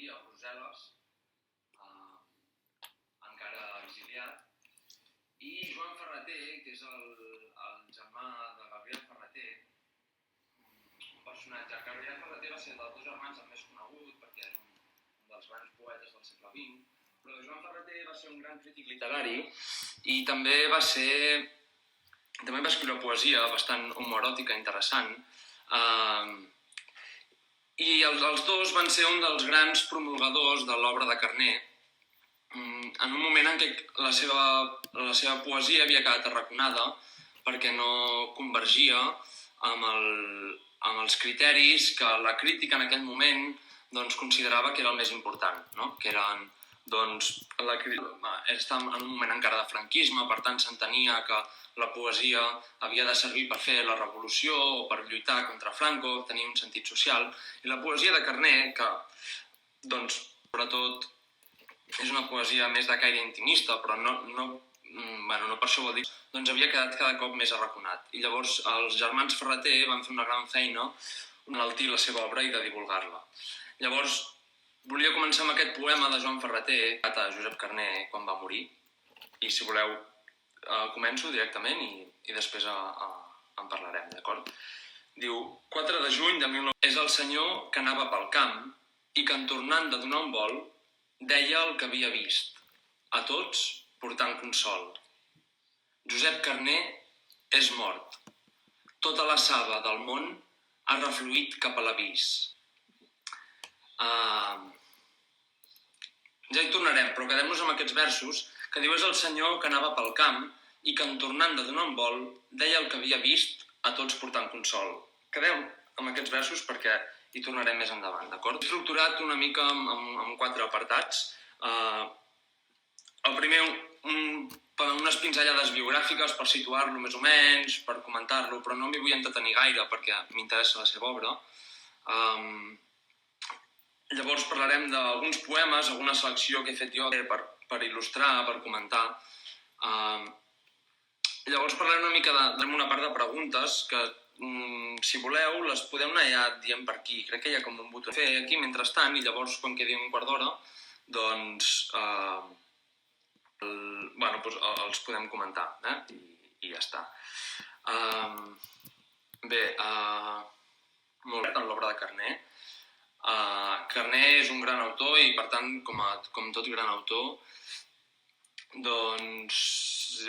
morir a Brussel·les, encara exiliat, i Joan Ferrater, que és el germà de Gabriel Ferrater, un personatge. Gabriel Ferrater va ser dels dos germans el més conegut perquè és un dels grans poetes del segle XX, però Joan Ferrater va ser un gran crític literari i també va escriure poesia bastant homoeròtica, interessant, i els dos van ser un dels grans promulgadors de l'obra de Carner en un moment en què la seva poesia havia quedat arraconada perquè no convergia amb els criteris que la crítica en aquell moment considerava que era el més important, que eren estàvem en un moment encara de franquisme, per tant s'entenia que la poesia havia de servir per fer la revolució o per lluitar contra Franco, tenia un sentit social, i la poesia de Carner, que sobretot és una poesia més de caire intimista, però no per això vol dir, havia quedat cada cop més arraconat. I llavors els germans Ferrater van fer una gran feina d'enaltir la seva obra i de divulgar-la. Llavors, volia començar amb aquest poema de Joan Ferrater, a Josep Carner, quan va morir, i si voleu començo directament i després en parlarem, d'acord? Diu, 4 de juny de 19... És el senyor que anava pel camp i que en tornant de donar un vol deia el que havia vist, a tots portant consol. Josep Carner és mort. Tota la saba del món ha refluït cap a l'avís. Ja hi tornarem, però quedem-nos amb aquests versos que diu és el senyor que anava pel camp i que en tornant de donar un vol deia el que havia vist a tots portant consol. Quedem amb aquests versos perquè hi tornarem més endavant, d'acord? He estructurat una mica en 4 apartats. El primer, unes pinzellades biogràfiques per situar-lo més o menys, per comentar-lo, però no m'hi vull entretenir gaire perquè m'interessa la seva obra. Llavors parlarem d'alguns poemes, alguna selecció que he fet jo per il·lustrar, per comentar. Llavors parlarem una mica d'una part de preguntes que, si voleu, les podeu anar ja dient per aquí. Crec que hi ha com un botó a fer aquí mentrestant i llavors quan quedi un quart d'hora els podem comentar i ja està. Bé, molt bé en l'obra de Carner. Carner és un gran autor i, per tant, com tot gran autor,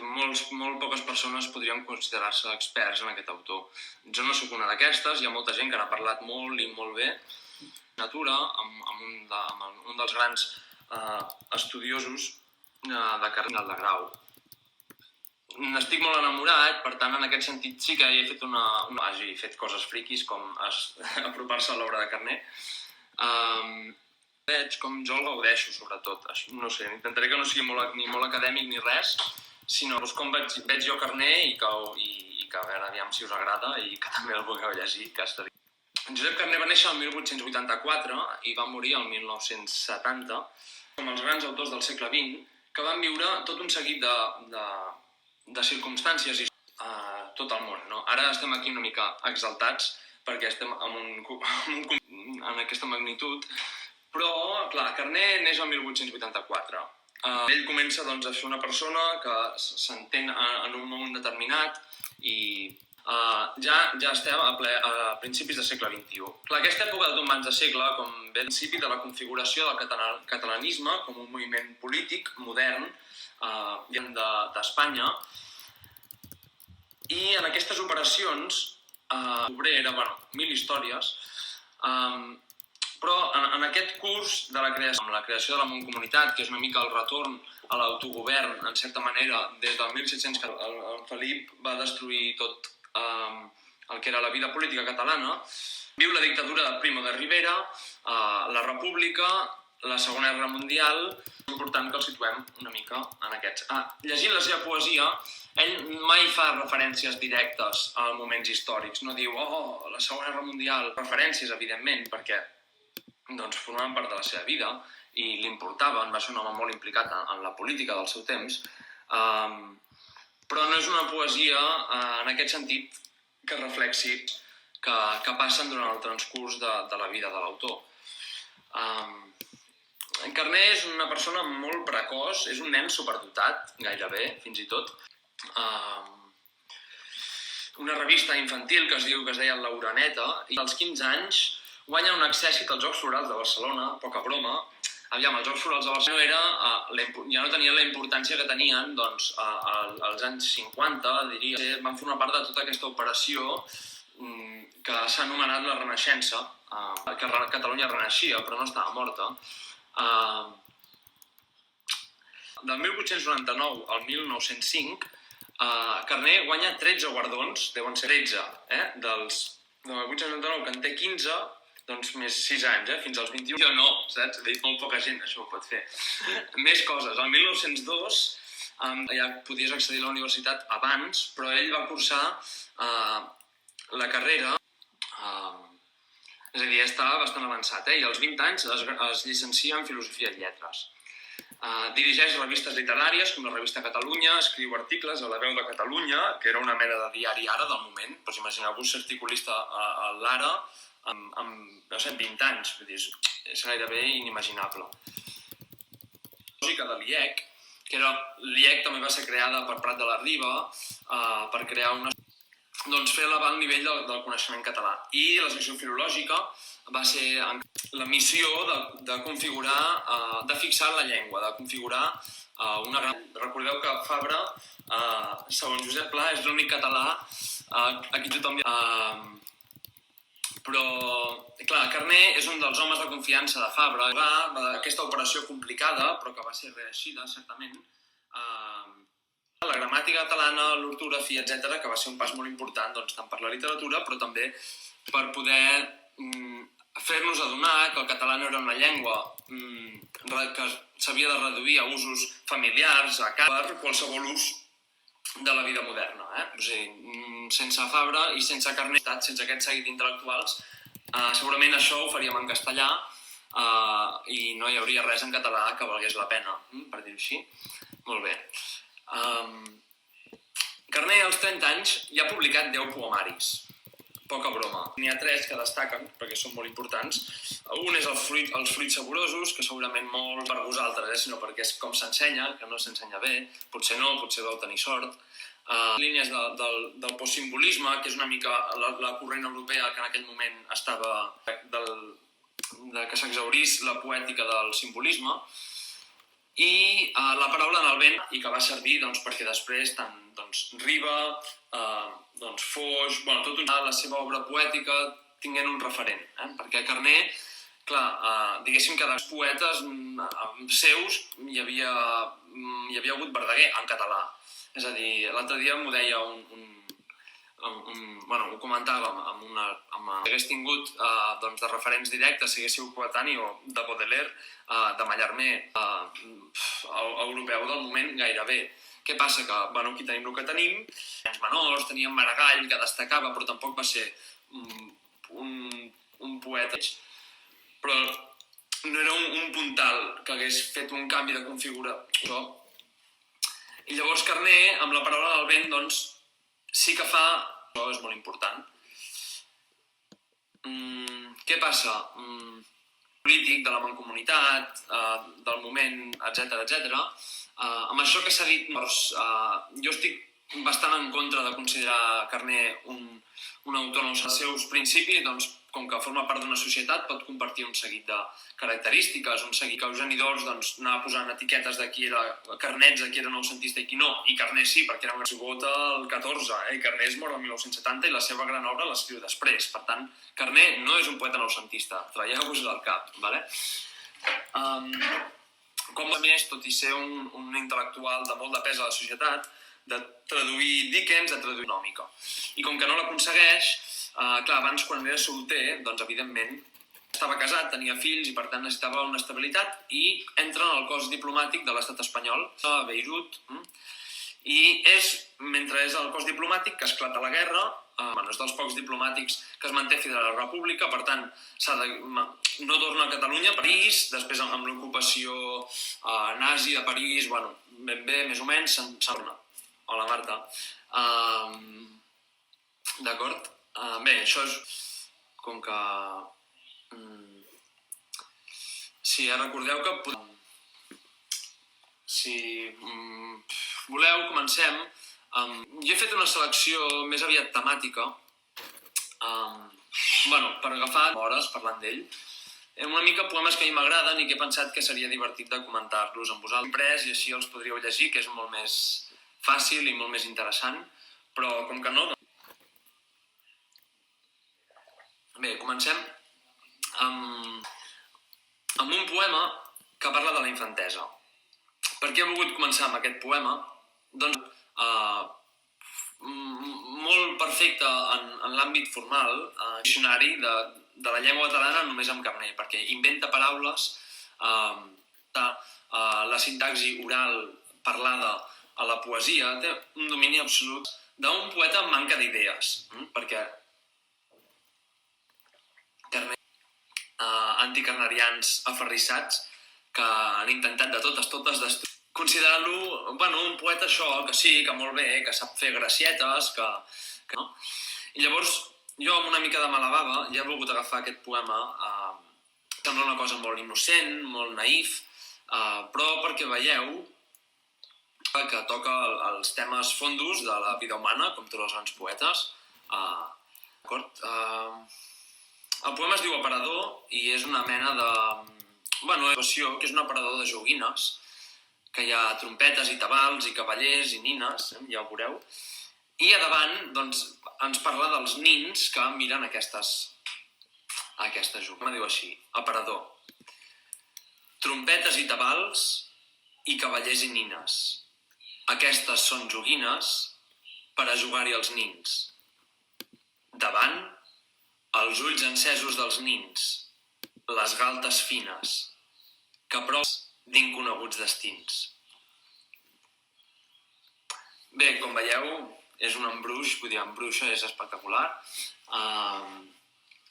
molt poques persones podrien considerar-se experts en aquest autor. Jo no soc una d'aquestes, hi ha molta gent que n'ha parlat molt i molt bé. Natura, amb un dels grans estudiosos de Carner, el de Grau. N'estic molt enamorat, per tant, en aquest sentit sí que he fet coses friquis com apropar-se a l'obra de Carner. Veig com jo el gaudeixo, sobretot. No sé, intentaré que no sigui ni molt acadèmic ni res, sinó com veig jo Carner i que a veure, aviam si us agrada i que també el vulgueu llegir, que està bé. Josep Carner va néixer el 1884 i va morir el 1970, com els grans autors del segle XX, que van viure tot un seguit de circumstàncies a tot el món. Ara estem aquí una mica exaltats perquè estem en aquesta magnitud, però, clar, Carner neix el 1884. Ell comença a ser una persona que s'entén en un món determinat i ja estem a principis del segle XXI. Clar, aquesta època de tombants de segle, com ve al principi de la configuració del catalanisme com un moviment polític modern d'Espanya, i en aquestes operacions obrera, mil històries, però en aquest curs de la creació de la Mancomunitat, que és una mica el retorn a l'autogovern, en certa manera, des del 1700, el Felip va destruir tot el que era la vida política catalana, viu la dictadura de Primo de Rivera, la República, la Segona Guerra Mundial. És important que el situem una mica en aquests. Llegint la seva poesia, ell mai fa referències directes a moments històrics. No diu, la Segona Guerra Mundial. Referències, evidentment, perquè formaven part de la seva vida i li importaven, va ser un home molt implicat en la política del seu temps, però no és una poesia, en aquest sentit, que reflexi que passen durant el transcurs de la vida de l'autor. Carné és una persona molt precoç, és un nen superdotat, gairebé, fins i tot. Una revista infantil que es deia L'Oreneta, i als 15 anys guanya un accèssit als Jocs Florals de Barcelona, poca broma. Aviam, els Jocs Florals de Barcelona ja no tenien la importància que tenien als anys 50, diria. Van formar part de tota aquesta operació que s'ha anomenat la Renaixença, que Catalunya renaixia, però no estava morta. Del 1899 al 1905, Carné guanya 13 guardons, deuen ser 13, del 1899, que en té 15, doncs més 6 anys, fins als 21. Jo no, saps? Molt poca gent això ho pot fer. Més coses. El 1902 ja podies accedir a la universitat abans, però ell va cursar la carrera, és a dir, ja estava bastant avançat, i als 20 anys es llicencia en Filosofia i Lletres. Dirigeix revistes literàries com la revista Catalunya, escriu articles a La Veu de Catalunya, que era una mena de diari Ara del moment. Doncs imagineu-vos ser articulista a l'Ara amb, no sé, 20 anys, vull dir, és gairebé inimaginable. La lògica de l'IEC, que l'IEC també va ser creada per Prat de la Riba, per crear una... doncs fer elevar el nivell del coneixement català. I la secció filològica va ser la missió de configurar, de fixar la llengua, de configurar una gran... Recordeu que Fabra, segons Josep Pla, és l'únic català a qui tothom... Però, clar, Carné és un dels homes de confiança de Fabra. Aquesta operació complicada, però que va ser reeixida, certament, la gramàtica catalana, l'ortografia, etc., que va ser un pas molt important tant per la literatura, però també per poder fer-nos adonar que el català no era una llengua que s'havia de reduir a usos familiars, per qualsevol ús de la vida moderna. O sigui, sense Fabra i sense Carné, sense aquest seguit d'intel·lectuals, segurament això ho faríem en castellà i no hi hauria res en català que valgués la pena, per dir-ho així. Molt bé. Carné, als 30 anys, ja ha publicat 10 poemaris. Poca broma. N'hi ha 3 que destaquen, perquè són molt importants. Un és Els fruits saborosos, que segurament molt per vosaltres, sinó perquè és com s'ensenya, que no s'ensenya bé. Potser no, potser vau tenir sort. Línies del postsimbolisme, que és una mica la corrent europea que en aquell moment estava... que s'exhaurís la poètica del simbolisme. I La paraula en el vent, i que va servir perquè després tant Riba, Foix, tota la seva obra poètica tinguent un referent. Perquè Carné, clar, diguéssim que dels poetes seus hi havia hagut Verdaguer en català. És a dir, l'altre dia m'ho deia ho comentàvem si hagués tingut de referents directes, si haguéssiu coetani de Baudelaire, de Mallarmé, europeu del moment gairebé. Què passa? Que aquí tenim el que tenim, els menors, teníem Maragall, que destacava, però tampoc va ser un poeta. Però no era un puntal que hagués fet un canvi de configuració. I llavors Carné, amb La paraula del vent, doncs, sí que fa... Això és molt important. Què passa? Polític, de la mancomunitat, del moment, etc. Amb això que s'ha dit, jo estic bastant en contra de considerar Carné un autor en els seus principis, doncs, com que forma part d'una societat, pot compartir un seguit de característiques, un seguit que Eugeni d'Ors anava posant etiquetes de qui era carnets, de qui era noucentista i qui no, i Carné sí, perquè era un exvota el 14, i Carné es mor el 1970 i la seva gran obra l'escriu després. Per tant, Carné no és un poeta noucentista, traieu-vos-ho del cap, vale? Com a més, tot i ser un intel·lectual de molt de pes a la societat, de traduir Dickens, de traduir econòmica. I com que no l'aconsegueix, clar, abans quan era solter, doncs evidentment estava casat, tenia fills i per tant necessitava una estabilitat i entra en el cos diplomàtic de l'estat espanyol a Beirut i és, mentre és al cos diplomàtic, que esclata la guerra, és dels pocs diplomàtics que es manté fidel a la república, per tant no torna a Catalunya, a París, després amb l'ocupació nazi de París, ben bé, més o menys, se'n torna. Hola, Marta. D'acord? Bé, això és com que... Sí, recordeu que... Si voleu, comencem. Jo he fet una selecció més aviat temàtica, per agafar hores parlant d'ell. Una mica poemes que a mi m'agraden i que he pensat que seria divertit de comentar-los amb vosaltres i així els podríeu llegir, que és molt més fàcil i molt més interessant, però com que no... Bé, comencem amb un poema que parla de la infantesa. Per què he volgut començar amb aquest poema? Doncs molt perfecte en l'àmbit formal, diccionari de la llengua catalana només amb Carner, perquè inventa paraules, la sintaxi oral parlada a la poesia, té un domini absolut d'un poeta amb manca d'idees, perquè anticarnerians aferrissats que han intentat de totes destruir, considerant-lo un poeta això, que sí, que molt bé, que sap fer gracietes, que no? I llavors, jo amb una mica de mala bava ja he volgut agafar aquest poema, sembla una cosa molt innocent, molt naïf, però perquè veieu que toca els temes fondos de la vida humana, com tots els grans poetes. D'acord? El poema es diu Aparador i és una mena de... situació que és un aparador de joguines, que hi ha trompetes i tabals i cavallers i nines, ja ho veureu, i a davant doncs, ens parla dels nins que miren aquestes joguines. Diu així, Aparador. Trompetes i tabals i cavallers i nines. Aquestes són joguines per a jugar-hi els nins. Davant, els ulls encesos dels nins, les galtes fines, que prou d'inconeguts destins. Bé, com veieu, és un embruix, vull dir, embruixa és espectacular,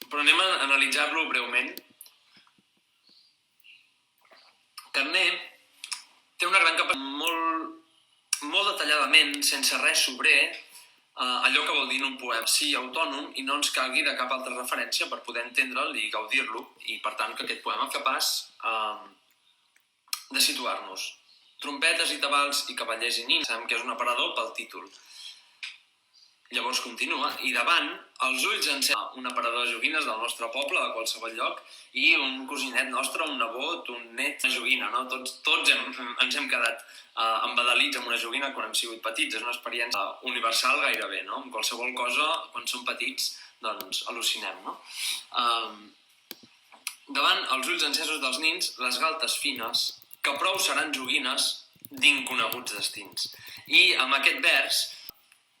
però anem a analitzar-lo breument. Carner té una gran capacitat molt detalladament, sense res sobrer, allò que vol dir en un poema, sí autònom i no ens calgui de cap altra referència per poder entendre'l i gaudir-lo, i per tant que aquest poema és capaç de situar-nos. Trompetes i tabals i cavallers i nins, sabem que és un aparador pel títol. Llavors continua, i davant els ulls encesos, un aparador de joguines del nostre poble, de qualsevol lloc, i un cosinet nostre, un nebot, un net, una joguina, no? Tots ens hem quedat embadalits amb una joguina quan hem sigut petits. És una experiència universal gairebé, no? Amb qualsevol cosa, quan som petits, doncs al·lucinem, no? Davant els ulls encesos dels nins, les galtes fines, que prou seran joguines d'inconeguts destins. I amb aquest vers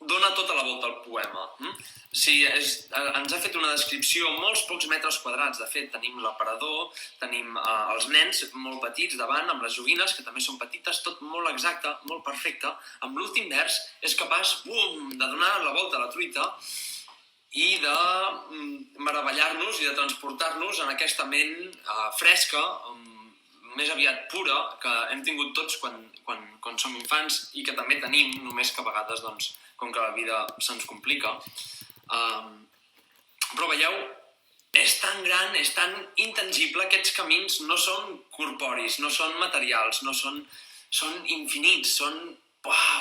dona tota la volta al poema. Ens ha fet una descripció amb molts pocs metres quadrats. De fet, tenim l'aparador, tenim els nens molt petits davant, amb les joguines, que també són petites, tot molt exacte, molt perfecte. Amb l'últim vers és capaç, de donar la volta a la truita i de meravellar-nos i de transportar-nos en aquesta ment fresca, més aviat pura, que hem tingut tots quan som infants i que també tenim, només que a vegades, doncs, com que la vida se'ns complica. Però veieu, és tan gran, és tan intangible, aquests camins no són corporis, no són materials, són infinits, són...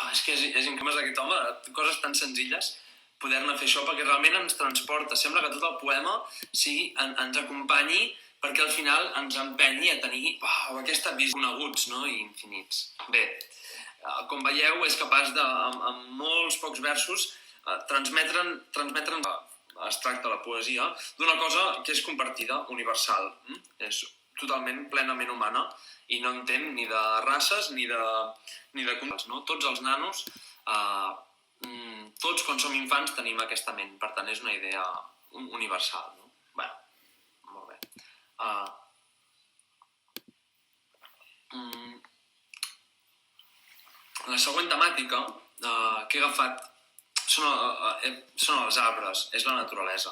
És que és increïble d'aquest home, coses tan senzilles, poder-ne fer això, perquè realment ens transporta. Sembla que tot el poema ens acompanyi perquè al final ens empenyi a tenir aquesta visió coneguts, no? I infinits. Bé, com veieu, és capaç de, amb molts pocs versos, transmetre'n es tracta la poesia d'una cosa que és compartida, universal. És totalment, plenament humana i no entén ni de races ni de cultures, no? Tots els nanos, tots quan som infants tenim aquesta ment, per tant és una idea universal, no? Bé, molt bé. La següent temàtica que he agafat són els arbres, és la naturalesa.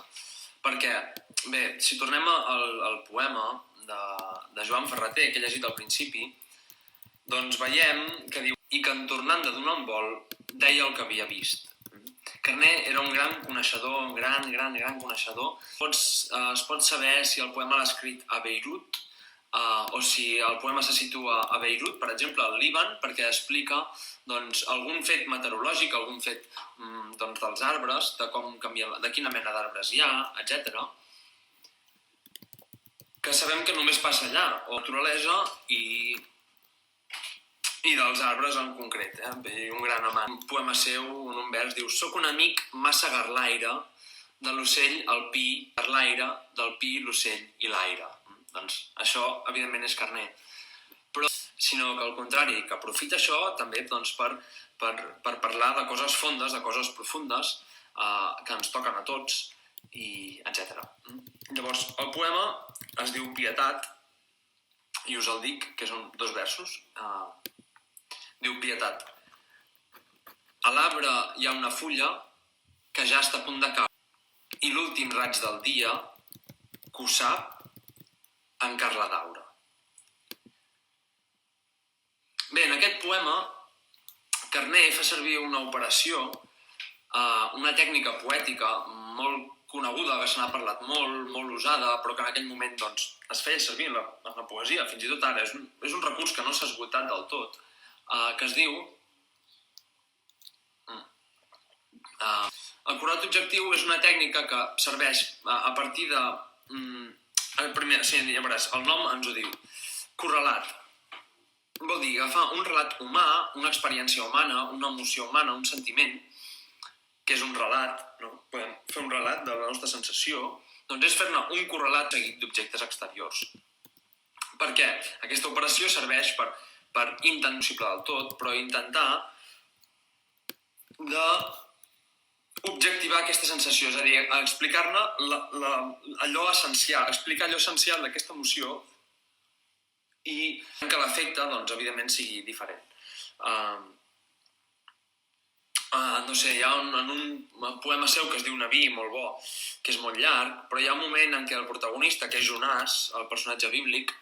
Perquè, bé, si tornem al poema de Joan Ferrater, que he llegit al principi, doncs veiem que diu i que en tornant de donar un vol deia el que havia vist. Carner era un gran coneixedor, un gran coneixedor. Es pot saber si el poema l'ha escrit a Beirut, o si el poema se situa a Beirut, per exemple, al Líban, perquè explica algun fet meteorològic, algun fet dels arbres, de com canvien, de quina mena d'arbres hi ha, etc. Que sabem que només passa allà, o la naturalesa i dels arbres en concret. Un gran amant. Un poema seu, un vers, diu: «Soc un amic massa garlaire de l'ocell, el pi, garlaire del pi, l'ocell i l'aire». Doncs això, evidentment, és Carner. Però, sinó que al contrari, que aprofita això també per parlar de coses fondes, de coses profundes, que ens toquen a tots, i etc. Llavors, el poema es diu Pietat, i us el dic, que són 2 versos. Diu Pietat: a l'arbre hi ha una fulla que ja està a punt de caure, i l'últim raig del dia, que ho sap, encara la daura. Bé, en aquest poema, Carner fa servir una operació, una tècnica poètica molt coneguda, que se n'ha parlat molt, molt usada, però que en aquell moment es feia servir en la poesia, fins i tot ara. És un recurs que no s'ha esgotat del tot, que es diu... El correlat objectiu és una tècnica que serveix a partir de... ja veuràs, el nom ens ho diu. Correlat vol dir agafar un relat humà, una experiència humana, una emoció humana, un sentiment, que és un relat, no? Podem fer un relat de la nostra sensació, doncs és fer-ne un correlat seguit d'objectes exteriors. Per què? Aquesta operació serveix per intentar del tot, però intentar d'objectivar aquesta sensació, és a dir, explicar-ne allò essencial, explicar allò essencial d'aquesta emoció i que l'efecte, evidentment, sigui diferent. No sé, hi ha en un poema seu que es diu Naví, molt bo, que és molt llarg, però hi ha un moment en què el protagonista, que és Jonàs, el personatge bíblic,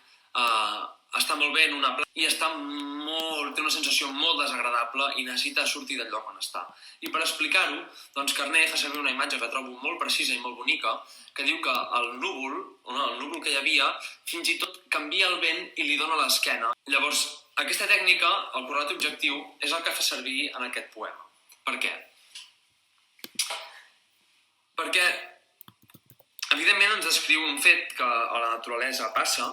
està molt bé en una plaça i té una sensació molt desagradable i necessita sortir del lloc on està. I per explicar-ho, Carner fa servir una imatge que trobo molt precisa i molt bonica, que diu que el núvol que hi havia, fins i tot canvia el vent i li dona l'esquena. Llavors, aquesta tècnica, el correlat objectiu, és el que fa servir en aquest poema. Per què? Perquè, evidentment, ens descriu un fet que a la naturalesa passa,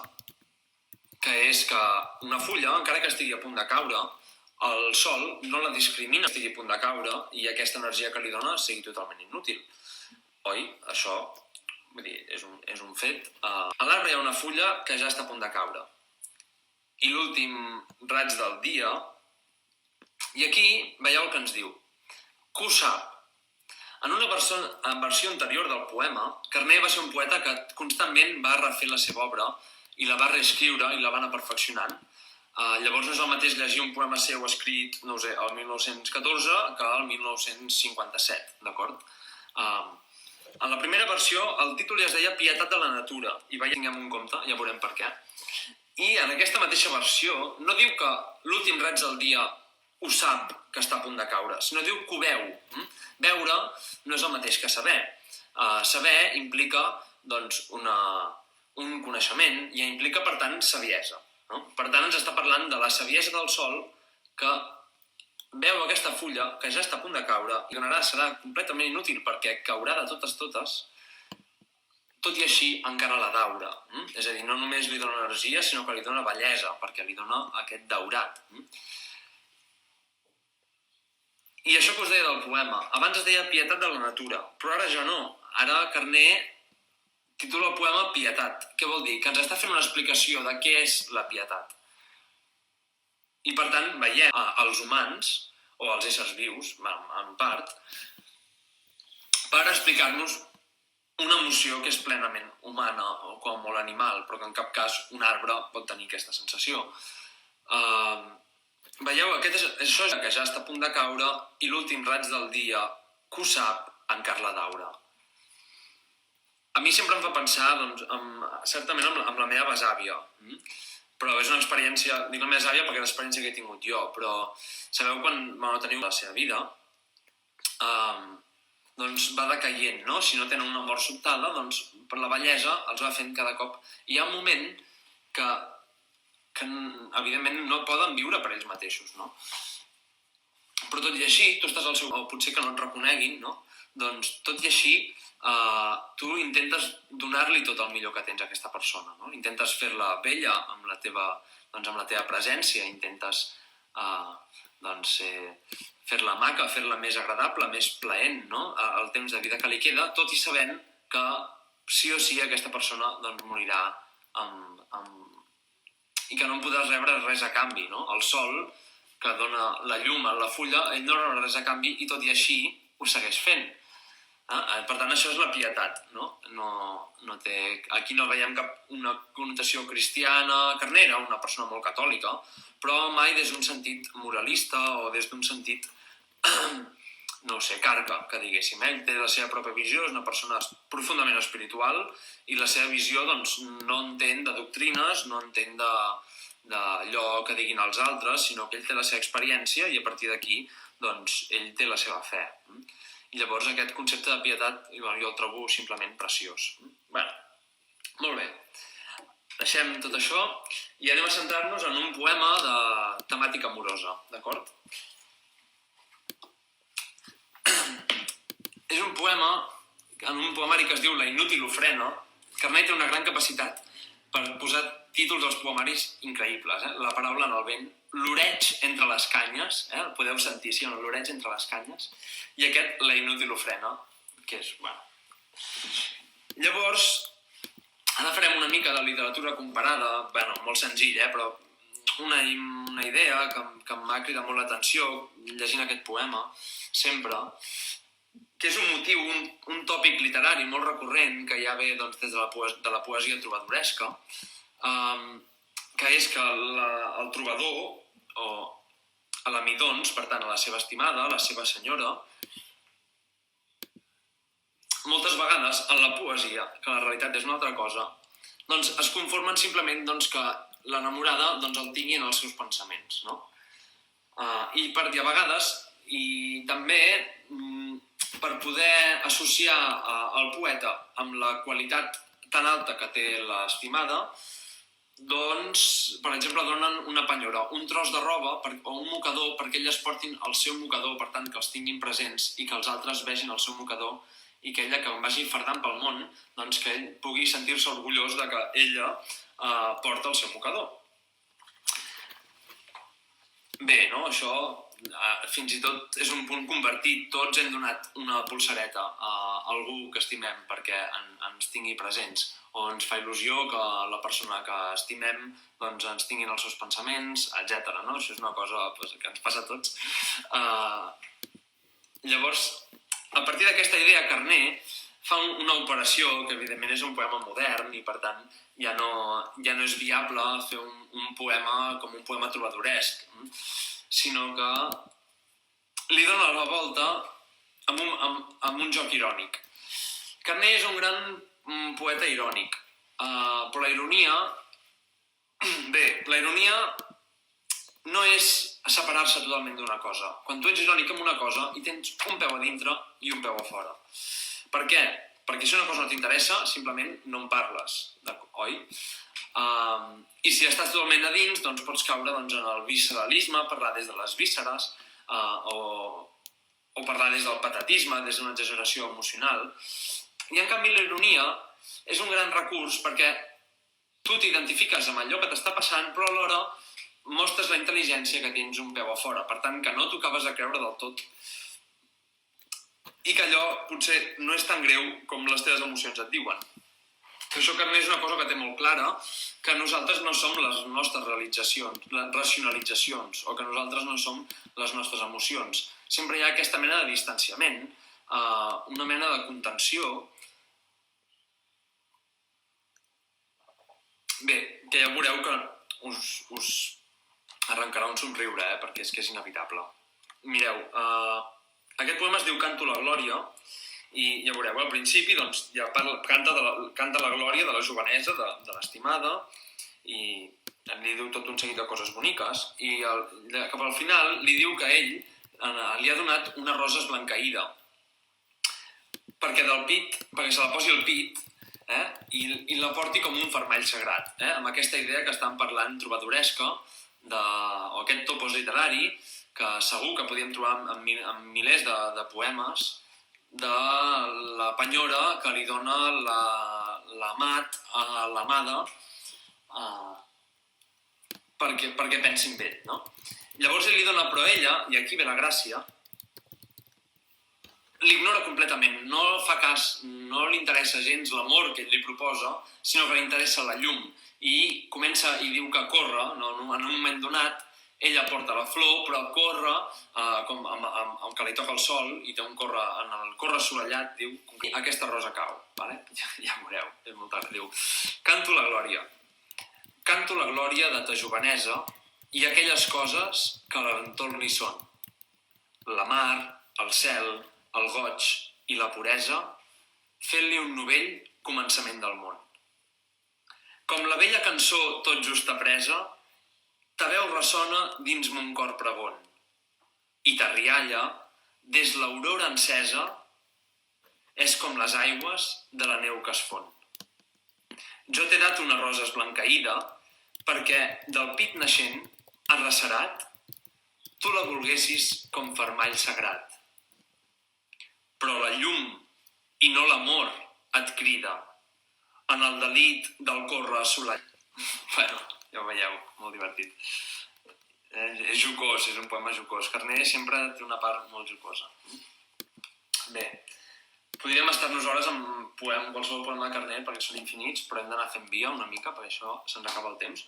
que és que una fulla, encara que estigui a punt de caure, el sol no la discrimina que estigui a punt de caure i aquesta energia que li dona sigui totalment inútil. Oi? Això, vull dir, és un fet. A l'arbre hi ha una fulla que ja està a punt de caure. I l'últim raig del dia... I aquí veieu el que ens diu. Que ho sap. En una versió anterior del poema, Carner va ser un poeta que constantment va refer la seva obra i la va reescriure i la va anar perfeccionant. Llavors no és el mateix llegir un poema seu escrit, no ho sé, el 1914 que el 1957, d'acord? En la primera versió el títol ja es deia Pietat de la natura, i tinguem en compte, ja veurem per què. I en aquesta mateixa versió no diu que l'últim raig del dia ho sap que està a punt de caure, sinó diu que ho veu. Veure no és el mateix que saber. Saber implica un coneixement i implica, per tant, saviesa. Per tant, ens està parlant de la saviesa del sol que veu aquesta fulla que ja està a punt de caure i serà completament inútil perquè caurà de totes, tot i així encara la daura. És a dir, no només li dona energia, sinó que li dona bellesa, perquè li dona aquest daurat. I això que us deia del poema, abans es deia Pietat de la natura, però ara ja no. Ara Carner titula el poema Pietat. Què vol dir? Que ens està fent una explicació de què és la pietat. I per tant veiem els humans, o els éssers vius, en part, per explicar-nos una emoció que és plenament humana o com molt animal, però que en cap cas un arbre pot tenir aquesta sensació. Veieu, això és que ja està a punt de caure i l'últim raig del dia, que ho sap, encara la daura. A mi sempre em fa pensar, certament, amb la meva besàvia. Però és una experiència, dic la meva besàvia perquè és l'experiència que he tingut jo, però sabeu quan va tenir la seva vida, va decaient, no? Si no tenen una mort sobtada, per la bellesa els va fent cada cop. Hi ha un moment que evidentment no poden viure per ells mateixos, no? Però tot i així, tu estàs al seu... o potser que no et reconeguin, no? Doncs tot i així, tu intentes donar-li tot el millor que tens a aquesta persona, no? Intentes fer-la bella amb la teva presència, intentes fer-la maca, fer-la més agradable, més plaent, no? El temps de vida que li queda, tot i sabent que sí o sí aquesta persona morirà i que no en podràs rebre res a canvi, no? El sol, que dona la llum a la fulla, ell no rebrà res a canvi i tot i així ho segueix fent. Per tant, això és la pietat, no? Aquí no veiem cap una connotació cristiana carnera, una persona molt catòlica, però mai des d'un sentit moralista o des d'un sentit, no ho sé, carca, que diguéssim. Ell té la seva pròpia visió, és una persona profundament espiritual i la seva visió no entén de doctrines, no entén d'allò que diguin els altres, sinó que ell té la seva experiència i a partir d'aquí ell té la seva fe. I llavors aquest concepte de pietat jo el trobo simplement preciós. Bé, molt bé. Deixem tot això i anem a centrar-nos en un poema de temàtica amorosa, d'acord? És un poema, en un poemari que es diu La inútil ofrena. Carné té una gran capacitat per posar títols als poemaris increïbles. La paraula en el vent, l'oreig entre les canyes, el podeu sentir, sí o no? L'oreig entre les canyes. I aquest, La inútil ofrena, que és, bueno... Llavors, ara farem una mica de literatura comparada, bueno, molt senzill, però una idea que m'ha cridat molt l'atenció llegint aquest poema, sempre, que és un motiu, un tòpic literari molt recurrent que ja ve des de la poesia trobadoresca, que és que el trobador, o a l'amidons, per tant, a la seva estimada, a la seva senyora, moltes vegades en la poesia, que la realitat és una altra cosa, es conformen simplement que l'enamorada el tingui en els seus pensaments, no? I a vegades, i també per poder associar el poeta amb la qualitat tan alta que té l'estimada, per exemple, donen una penyora, un tros de roba o un mocador perquè elles portin el seu mocador, per tant, que els tinguin presents i que els altres vegin el seu mocador i que ella, que vagi fardant pel món, que ell pugui sentir-se orgullós de que ella porta el seu mocador. Bé, no? Això fins i tot és un punt convertit. Tots hem donat una polsareta a algú que estimem perquè ens tingui presents, o ens fa il·lusió que la persona que estimem ens tinguin els seus pensaments, etc. Això és una cosa que ens passa a tots. Llavors, a partir d'aquesta idea, Carné fa una operació que evidentment és un poema modern i per tant ja no és viable fer un poema com un poema trobadoresc, sinó que li dona la volta amb un joc irònic. Carné és un gran poeta irònic, però la ironia... Bé, la ironia no és separar-se totalment d'una cosa. Quan tu ets irònic amb una cosa, hi tens un peu a dintre i un peu a fora. Per què? Perquè si una cosa no t'interessa, simplement no en parles, oi? I si estàs totalment a dins, pots caure en el visceralisme, parlar des de les vísceres, o parlar des del patatisme, des d'una exageració emocional. I en canvi la ironia és un gran recurs perquè tu t'identifiques amb allò que t'està passant, però alhora mostres la intel·ligència que tens un peu a fora. Per tant, que no t'ho acabes de creure del tot i que allò potser no és tan greu com les teves emocions et diuen. Això, Carné, és una cosa que té molt clara, que nosaltres no som les nostres racionalitzacions, o que nosaltres no som les nostres emocions. Sempre hi ha aquesta mena de distanciament, una mena de contenció. Bé, que ja veureu que us arrencarà un somriure, perquè és que és inevitable. Mireu, aquest poema es diu Canto la glòria, i ja veureu, al principi ja canta la glòria de la jovenesa, de l'estimada, i li diu tot un seguit de coses boniques, i cap al final li diu que ell li ha donat una rosa esblanqueïda, perquè se la posi al pit i la porti com un fermall sagrat, amb aquesta idea que estan parlant trobadoresca, o aquest topos literari, que segur que podíem trobar en milers de poemes, de la penyora que li dona l'amat a l'amada perquè pensi en ell, no? Llavors ell li dona, però ella, i aquí ve la gràcia, l'ignora completament, no fa cas, no li interessa gens l'amor que ell li proposa, sinó que li interessa la llum, i comença i diu que corre, no? En un moment donat, ella porta la flor, però corre amb que li toca el sol, i té en el corre assolellat, diu, aquesta rosa cau, vale? Ja veureu, és molt tard, diu, canto la glòria de ta jovenesa i aquelles coses que a l'entorn hi són, la mar, el cel, el goig i la puresa, fent-li un novell començament del món. Com la vella cançó tot just apresa, ta veu ressona dins mon cor pregon, i ta rialla, des l'aurora encesa, és com les aigües de la neu que es fon. Jo t'he dat una rosa esblanqueïda perquè del pit naixent, arrecerat, tu la volguessis com fermall sagrat. Però la llum i no l'amor et crida en el delit del córrer assolellat. Bueno, ja ho veieu, molt divertit. És jocós, és un poema jocós. Carner sempre té una part molt jocosa. Bé, podríem estar-nos hores amb qualsevol poema de Carner perquè són infinits, però hem d'anar fent via una mica, perquè això se'ns acaba el temps.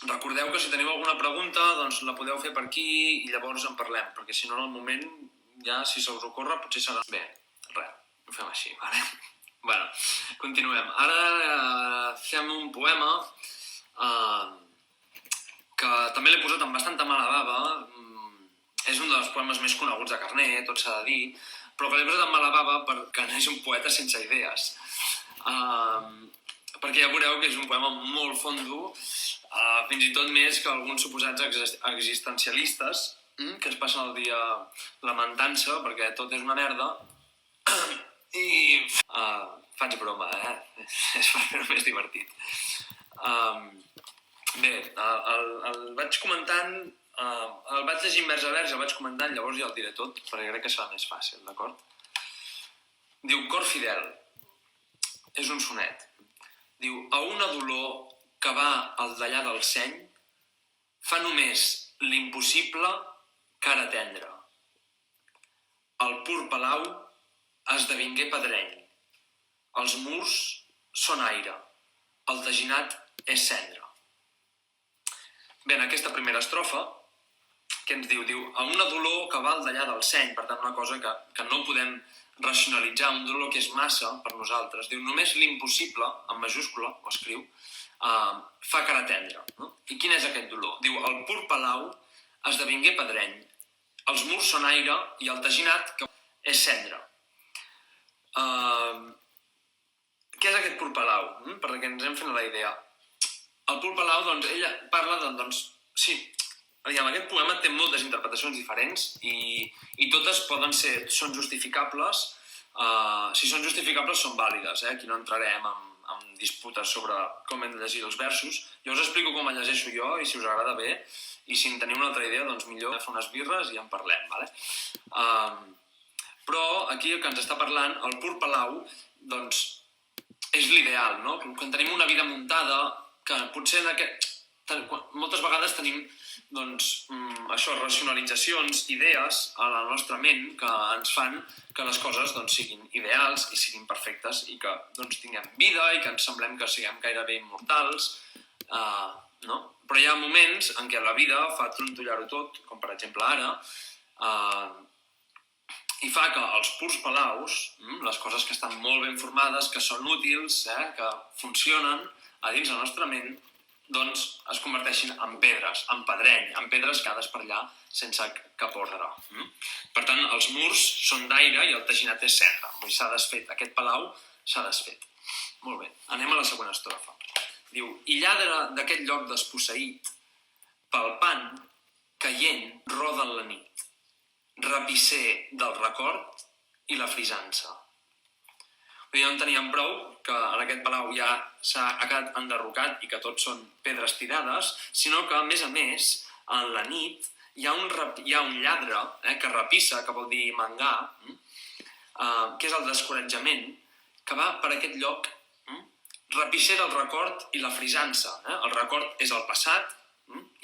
Recordeu que si teniu alguna pregunta, doncs la podeu fer per aquí i llavors en parlem, perquè si no en el moment, ja si se us ocorre, potser serà... Bé, res, ho fem així, vale? Bueno, continuem. Ara fem un poema que també l'he posat amb bastanta mala bava. És un dels poemes més coneguts de Carner, tot s'ha de dir, però que l'he posat amb mala bava perquè no és un poeta sense idees. Perquè ja veureu que és un poema molt fondo, fins i tot més que alguns suposats existencialistes que es passen el dia lamentant-se perquè tot és una merda i faig broma, és per fer-ho més divertit. Bé, el vaig comentant, el vaig llegir vers a vers, el vaig comentant, llavors ja el diré tot, perquè crec que serà més fàcil, d'acord? Diu, cor fidel, és un sonet. Diu, a una dolor que va al d'allà del seny, fa només l'impossible cara tendra. El pur palau esdevingué pedreny. Els murs són aire, el teginat és cendra. Bé, en aquesta primera estrofa, què ens diu? Diu, a una dolor que va al d'allà del seny, per tant una cosa que no podem racionalitzar, un dolor que és massa per nosaltres. Diu, només l'impossible, en majúscula, ho escriu, fa cara tendra. No? I quin és aquest dolor? Diu, el pur palau esdevingué pedreny, els murs són aire i el teginat que és cendra. Què és aquest pur palau? Perquè ens hem fet la idea. El pur palau, doncs, ella parla de, doncs, sí, aquest poema té moltes interpretacions diferents i totes són justificables. Si són justificables, són vàlides. Aquí no entrarem en disputes sobre com hem de llegir els versos. Jo us explico com el llegeixo jo i si us agrada bé. I si en teniu una altra idea, doncs millor fer unes birres i en parlem. Vale? Però aquí el que ens està parlant, el pur palau, doncs, és l'ideal, no? Quan tenim una vida muntada, que potser moltes vegades tenim racionalitzacions, idees a la nostra ment que ens fan que les coses siguin ideals i siguin perfectes i que tinguem vida i que ens semblem que siguem gairebé immortals, no? Però hi ha moments en què la vida fa trontollar-ho tot, com per exemple ara, i fa que els purs palaus, les coses que estan molt ben formades, que són útils, que funcionen a dins la nostra ment, doncs es converteixin en pedres, en pedreny, en pedres quedades per allà sense cap ordre. Per tant, els murs són d'aire i el teginat és cendra. S'ha desfet, aquest palau s'ha desfet. Molt bé, anem a la següent estrofa. Diu, i lladre d'aquest lloc desposseït, palpant, caient, roda en la nit, rapisser del record i la frisança. Ja en teníem prou, que en aquest palau ja ha quedat enderrocat i que tots són pedres tirades, sinó que, a més, en la nit hi ha un lladre que rapissa, que vol dir mangar, que és el descoratjament, que va per aquest lloc rapissera el record i la frisança. El record és el passat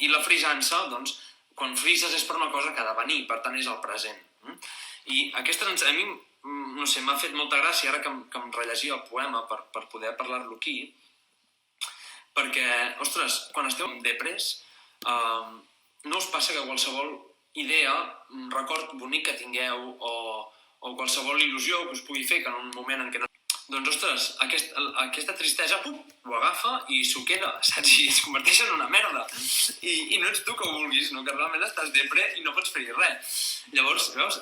i la frisança, doncs, quan frises és per una cosa que ha de venir, per tant és el present. I aquesta, a mi, no sé, m'ha fet molta gràcia ara que em rellegia el poema per poder parlar-lo aquí, perquè, ostres, quan esteu en depres, no us passa que qualsevol idea, record bonic que tingueu o qualsevol il·lusió que us pugui fer que en un moment en què no... Doncs, ostres, aquesta tristesa ho agafa i s'ho queda, saps? I es converteix en una merda. I no ets tu que ho vulguis, sinó que realment estàs depre i no pots fer-hi res. Llavors, veus,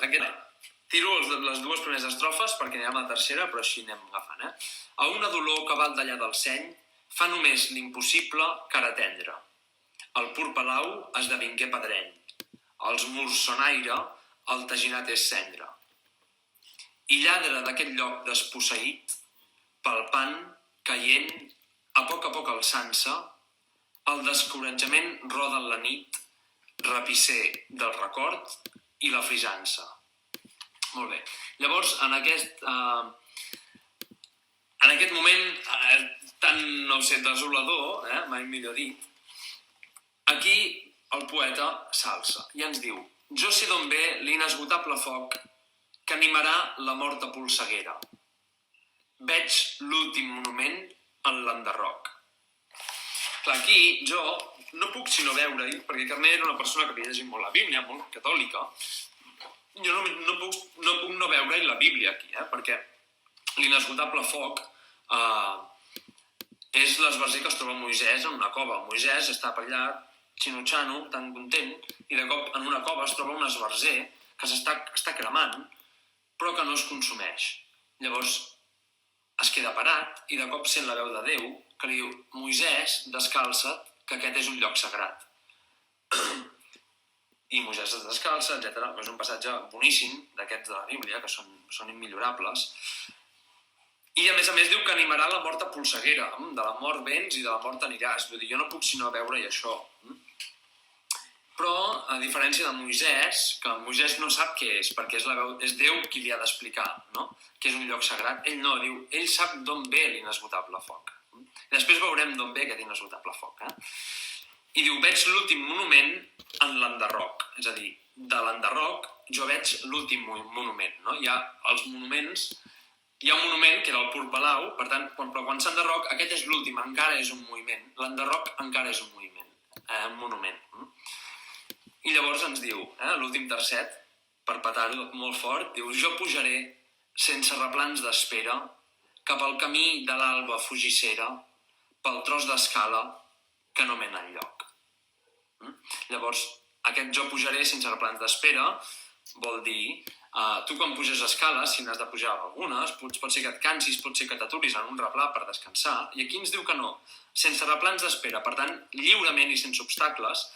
tiro les dues primeres estrofes perquè anem a la tercera, però així anem agafant, A una dolor que val d'allà del seny, fa només l'impossible cara tendre. El pur palau esdevingué pedreny. Els murs són aire, el taginat és cendra. I lladre d'aquest lloc desposseït, palpant, caient, a poc alçant-se, el descoratjament roda en la nit, rapisser del record i la frisança. Molt bé. Llavors, en aquest moment tan, no sé, desolador, mai millor dit, aquí el poeta s'alça i ens diu: jo sé d'on ve l'inesgotable foc que animarà la morta polseguera. Veig l'últim monument en l'enderroc. Clar, aquí jo no puc sinó veure-hi, perquè Carner era una persona que havia llegit molt la Bíblia, molt catòlica. Jo no puc no veure-hi la Bíblia aquí, perquè l'inesgotable foc és l'esbarzer que es troba Moisès en una cova. Moisès està per allà, xinutxano, tan content, i de cop en una cova es troba un esbarzer que està cremant, però que no es consumeix. Llavors es queda parat i de cop sent la veu de Déu que li diu: Moisès, descalça't, que aquest és un lloc sagrat. I Moisès es descalça, etc. És un passatge boníssim d'aquests de la Bíblia, que són immillorables. I a més diu que animarà la mort a polseguera. De la mort vens i de la mort aniràs. Vull dir, jo no puc sinó veure-hi això. Però, a diferència de Moisès, que Moisès no sap què és, perquè és Déu qui li ha d'explicar, no?, que és un lloc sagrat, ell no, diu, ell sap d'on ve l'inesgotable foc. I després veurem d'on ve aquest inesgotable foc. I diu, veig l'últim monument en l'enderroc. És a dir, de l'enderroc jo veig l'últim monument. No? Hi ha els monuments, hi ha un monument que era el pur palau, per tant, però quan s'enderroc, aquest és l'últim, encara és un moviment. L'enderroc encara és un moviment, un monument. I llavors ens diu, l'últim tercet, per petar-ho molt fort, diu: jo pujaré sense replans d'espera cap al camí de l'alba fugissera, pel tros d'escala que no mena enlloc. Llavors, aquest jo pujaré sense replans d'espera vol dir, tu quan puges escales, si n'has de pujar algunes, pot ser que et cansis, pot ser que t'aturis en un replà per descansar, i aquí ens diu que no, sense replans d'espera, per tant, lliurement i sense obstacles,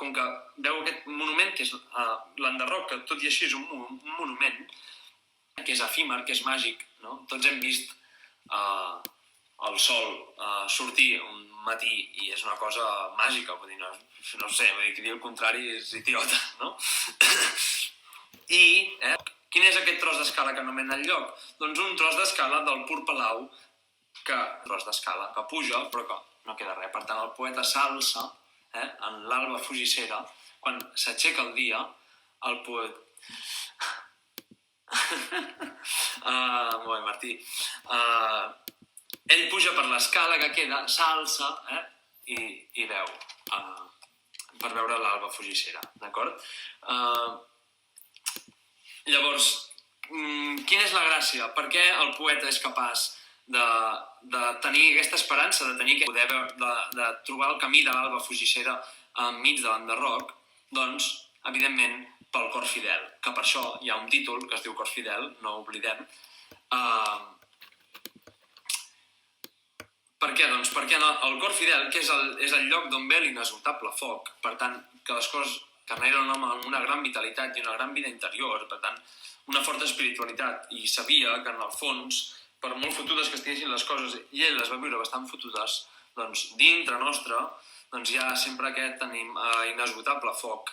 com que veu aquest monument que és l'enderroc, que tot i així és un monument, que és efímer, que és màgic, no? Tots hem vist el sol sortir un matí i és una cosa màgica, vull dir, no sé, vull dir, qui diu el contrari és idiota, no? I quin és aquest tros d'escala que no mena enlloc? Doncs un tros d'escala del pur palau, tros d'escala que puja però que no queda res. Per tant, el poeta s'alça en l'alba fugissera, quan s'aixeca el dia, el poeta... Molt bé, Martí. Ell puja per l'escala que queda, s'alça i veu, per veure l'alba fugissera, d'acord? Llavors, quina és la gràcia? Per què el poeta és capaç de tenir aquesta esperança, de trobar el camí de l'alba fugissera enmig de l'enderroc? Doncs, evidentment, pel cor fidel, que per això hi ha un títol que es diu Cor fidel, no ho oblidem. Per què? Doncs perquè el cor fidel, que és el lloc d'on ve l'inesgotable foc, per tant, que les coses... Carner era un home amb una gran vitalitat i una gran vida interior, per tant, una forta espiritualitat, i sabia que en el fons per molt fotudes que estiguessin les coses, i ell les va viure bastant fotudes, doncs dintre nostre doncs hi ha sempre aquest inesgotable foc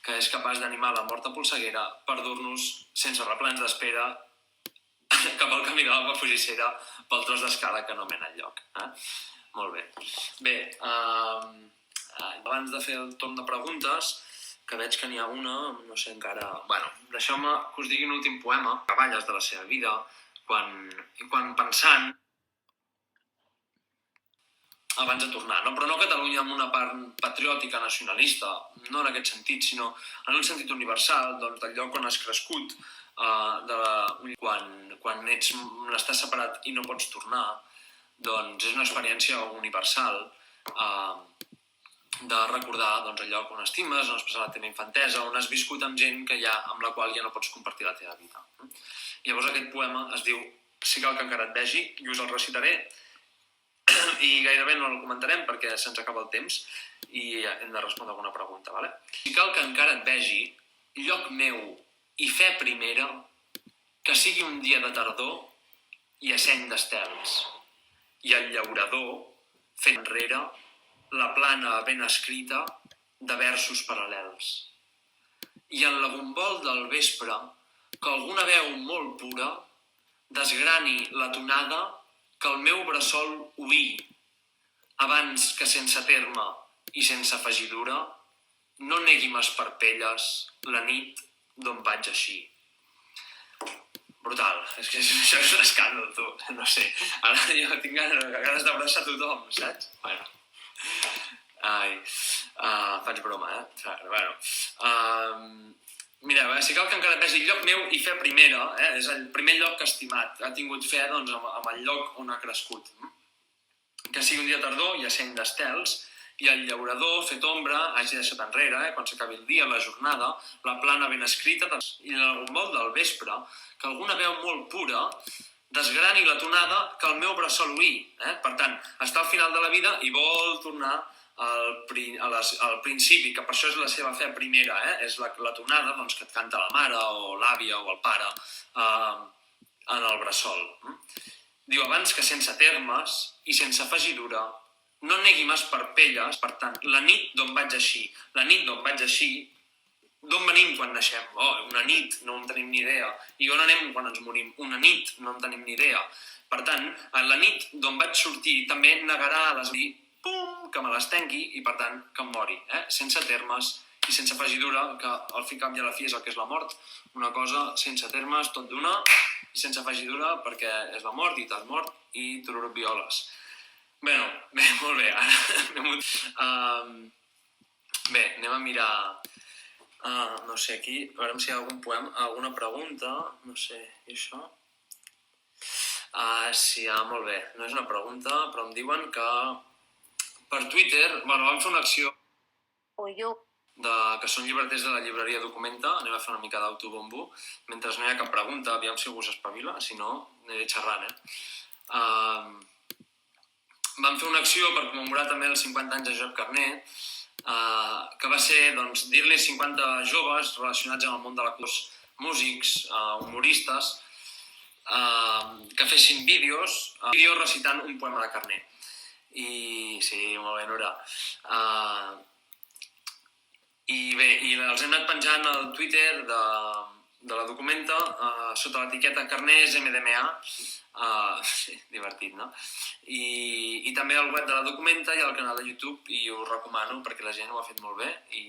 que és capaç d'animar la mort a polseguera per dur-nos sense replans d'espera cap al camí de la Palafrugissera pel tros d'escala que no mena enlloc. Molt bé. Bé, abans de fer el torn de preguntes, que veig que n'hi ha una, no sé encara... Bueno, deixeu-me que us digui un últim poema, Cavalles de la seva vida, quan pensant abans de tornar, no? Però no Catalunya amb una part patriòtica, nacionalista, no en aquest sentit, sinó en un sentit universal, doncs, del lloc on has crescut, quan estàs separat i no pots tornar, doncs és una experiència universal de recordar doncs, el lloc on estimes, on has passat la teva infantesa, on has viscut amb gent amb la qual ja no pots compartir la teva vida. Llavors aquest poema es diu Si cal que encara et vegi, i us el recitaré, i gairebé no el comentarem perquè se'ns acaba el temps i hem de respondre alguna pregunta, ¿vale? Si cal que encara et vegi, lloc meu i fe primera, que sigui un dia de tardor i a seny d'estels, i el llaurador fet enrere la plana ben escrita de versos paral·lels. I en la gombol del vespre, que alguna veu molt pura desgrani la tonada que el meu bressol oí, abans que sense terme i sense afegidura no negui mes parpelles la nit d'on vaig així. Brutal, és que això és un escàndol, tu, no sé. Ara jo tinc ganes d'abraçar tothom, saps? Bueno. Faig broma, Bueno. Mireu, si cal que encara et vegi lloc meu i fe primera, és el primer lloc que ha estimat, ha tingut fe doncs, amb el lloc on ha crescut. Que sigui un dia tardor i a seny d'estels, i el llaurador, fet ombra, hagi deixat enrere, quan s'acabi el dia, la jornada, la plana ben escrita, i en el gombol del vespre, que alguna veu molt pura desgrani la tonada que el meu bressol oí. Per tant, està al final de la vida i vol tornar al principi, que per això és la seva fe primera, és la tonada doncs, que et canta la mare o l'àvia o el pare en el bressol. Diu, abans que sense termes i sense afegidura no negui mes parpelles, per tant, la nit d'on vaig així. La nit d'on vaig així, d'on venim quan naixem? Una nit, no en tenim ni idea. I on anem quan ens morim? Una nit, no en tenim ni idea. Per tant, la nit d'on vaig sortir també negarà a les nits, pum, que me les tengui i, per tant, que em mori. Sense termes i sense afegidura, que al fi cap i a la fi és el que és la mort. Una cosa sense termes, tot d'una, i sense afegidura, perquè és la mort i t'has mort i tururut violes. Bé, molt bé. Bé, anem a mirar, no sé, aquí, a veure si hi ha algun poema, alguna pregunta, no sé, i això? Sí, molt bé, no és una pregunta, però em diuen que per Twitter, vam fer una acció que són llibreters de la llibreria Documenta, anem a fer una mica d'autobombo, mentre no hi ha cap pregunta, aviam si algú s'espavila, si no, aniré xerrant, Vam fer una acció per commemorar també els 50 anys de Josep Carner, que va ser dir-li 50 joves relacionats amb el món de la cos, músics, humoristes, que fessin vídeos recitant un poema de Carner. I sí, molt bé, Nora. I bé, els hem anat penjant al Twitter de la Documenta sota l'etiqueta Carners MDMA. Sí, divertit, no? I també al web de la Documenta i al canal de YouTube, i us recomano perquè la gent ho ha fet molt bé i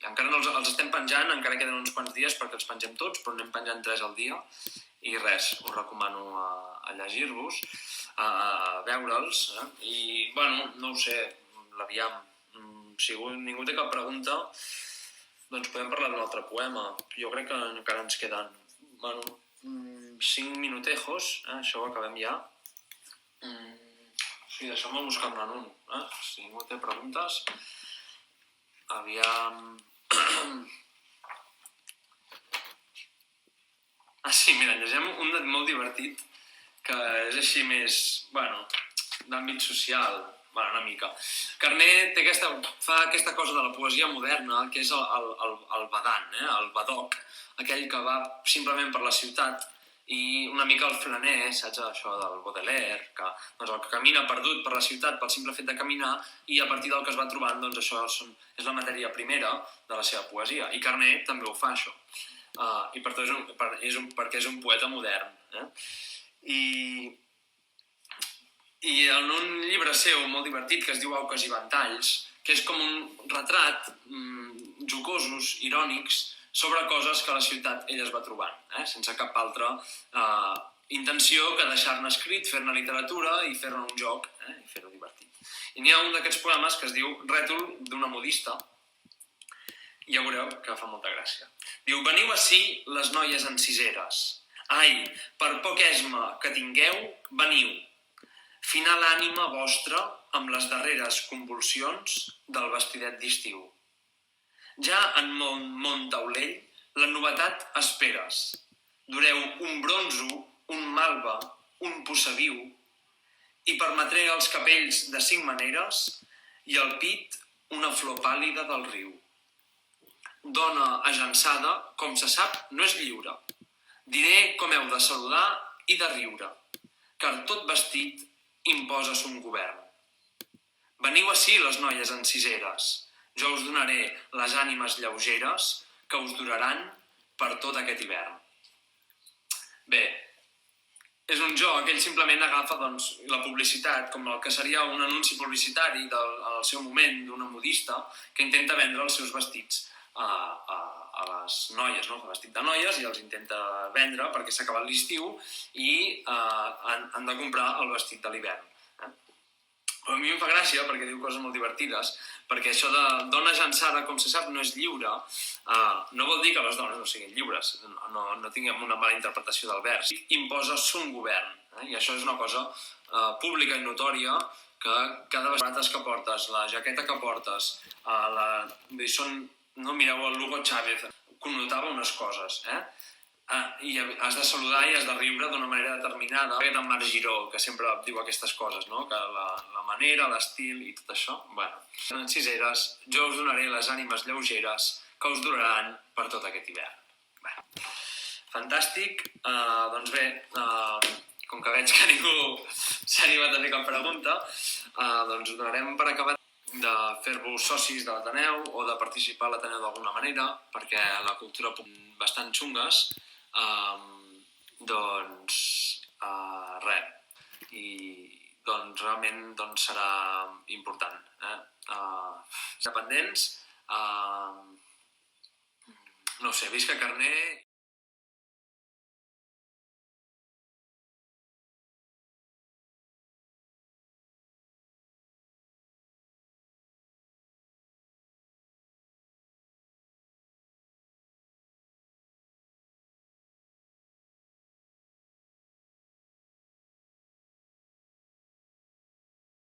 encara no els estem penjant, encara queden uns quants dies perquè els pengem tots, però anem penjant 3 al dia i res, us recomano a llegir-vos, a veure'ls i, bueno, no ho sé, l'aviam, si ningú té cap pregunta, doncs podem parlar d'un altre poema. Jo crec que encara ens queden, bueno, 5 minutejos, això ho acabem ja. Sí, deixeu-me buscar-ne un, si ningú té preguntes. Aviam... Sí, mira, llegem un molt divertit, que és així més, bueno, d'àmbit social, bueno, una mica. Carner fa aquesta cosa de la poesia moderna, que és el badant, el badoc, aquell que va simplement per la ciutat i una mica el flaner, saps, això del Baudelaire, que el que camina perdut per la ciutat pel simple fet de caminar i a partir del que es va trobant, doncs això és la matèria primera de la seva poesia. I Carné també ho fa, això. I perquè és un poeta modern. I en un llibre seu molt divertit que es diu Auques i ventalls, que és com un retrat jocosos, irònics, sobre coses que a la ciutat ell es va trobant, sense cap altra intenció que deixar-ne escrit, fer-ne literatura i fer-ne un joc i fer-ho divertit. I n'hi ha un d'aquests poemes que es diu Rètol d'una modista, i ja veureu que fa molta gràcia. Diu: veniu ací les noies enciseres. Ai, per poc esma que tingueu, veniu. Finar l'ànima vostra amb les darreres convulsions del vestidet d'estiu. Ja en mon taulell la novetat esperes. Dureu un bronzo, un malva, un posseviu, i permetré els capells de 5 maneres i al pit una flor pàl·lida del riu. Dona agençada, com se sap, no és lliure. Diré com heu de saludar i de riure, car tot vestit imposa son govern. Veniu ací les noies enciseres, jo us donaré les ànimes lleugeres que us duraran per tot aquest hivern. Bé, és un joc, ell simplement agafa la publicitat, com el que seria un anunci publicitari al seu moment d'una modista que intenta vendre els seus vestits a les noies, no? El vestit de noies, i els intenta vendre perquè s'ha acabat l'estiu i han de comprar el vestit de l'hivern. Però a mi em fa gràcia perquè diu coses molt divertides, perquè això de dona agençada, com se sap, no és lliure, no vol dir que les dones no siguin lliures, no tinguem una mala interpretació del vers. Imposa son govern, i això és una cosa pública i notòria, que cada vegada que portes, la jaqueta que portes, no, mireu, el Hugo Chávez connotava unes coses, i has de saludar i has de riure d'una manera determinada. En Marc Giró, que sempre diu aquestes coses, no? Que la manera, l'estil i tot això. Bueno, enciseres, jo us donaré les ànimes lleugeres que us duraran per tot aquest hivern. Bueno, fantàstic. Doncs bé, com que veig que ningú s'ha animat a fer cap pregunta, doncs ho donarem per acabat de fer-vos socis de l'Ateneu o de participar a l'Ateneu d'alguna manera, perquè la cultura bastant xungues, doncs res, i doncs realment serà important. Dependents, no ho sé, visca Carné.